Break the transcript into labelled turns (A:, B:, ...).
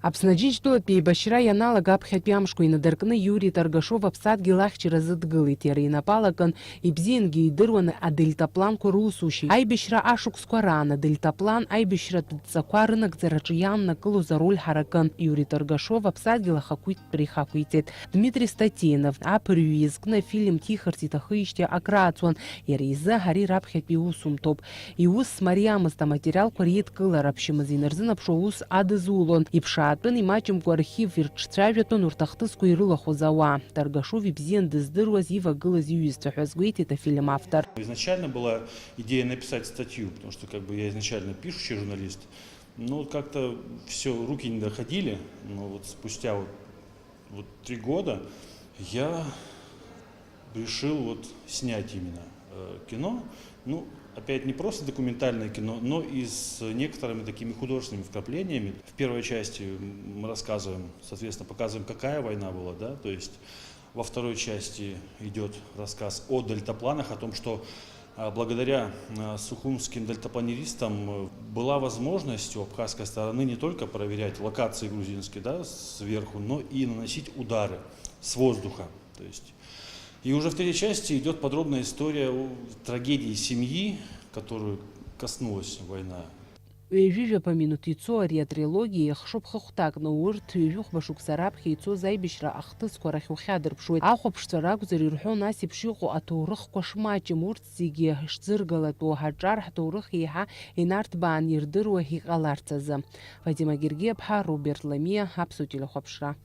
A: Аԥснаџьынџьтәылатәи еибашьра ианалага аԥхьатәи амшқәа инадыркны Иури Таргашов аԥсадгьыл ахьчара зыдгылеит. Иара инапалакын ибзиангьы идыруан адельтапланқәа русушьа. Аибашьра ашықәсқәа раан адельтаплан аибашьратә ҵакқәа рынагӡараҿы иааннакылоз ароль ҳаракын. Иури Таргашов аԥсадгьыл ахақәиҭтәра ихақәиҵеит. Дмитри Статинов аԥырҩ изкны афильм ҭихырц иҭахижьҭеи акрааҵуан. Иара изы ари раԥхьатәи усумҭоуп. Иус мариамызт аматериалқәа реидкылара аԥшьымыз инарзынаԥшуа ус адызулон. Ипшаатәын имаҷымкәа архив ирҿцәажәатәын урҭ ахҭысқәа ирылахәыз ауаа. Таргашов ибзиан дыздыруаз ивагылаз иҩызцәа ҳәа азгәеиҭеит афильм автор.
B: Изначально была идея написать статью, потому что я изначально пишущий журналист, но как-то все, руки не доходили, но вот спустя 3 года я решил снять именно кино, опять не просто документальное кино, но и с некоторыми такими художественными вкраплениями. В первой части мы рассказываем, соответственно, показываем, какая война была, да, то есть во второй части идет рассказ о дельтапланах, о том, что благодаря сухумским дельтапланеристам была возможность у абхазской стороны не только проверять локации грузинские, да, сверху, но и наносить удары с воздуха. То есть, и уже в третьей части идет подробная история о трагедии семьи, которую коснулась война.
A: Ҩажәижәаба минут ицо ари атрилогиа иахшуп хыхәҭакны урҭ ҩажәихәба шықәса раԥхьа ицоз аибашьра ахҭысқәа рахь ухьадырԥшуеит. Ахәаԥшцәа ракәзар ирҳәон ас еиԥш иҟоу аҭоурыхқәа шмаҷым, урҭ зегьы шӡыргалатәу ҳаҿар ҳҭоурых еиҳа инарҭбаан ирдыруа иҟаларц азы. Фатима Гергиаԥҳа, Роберт Ламиа, Аԥсуа телехәаԥшра.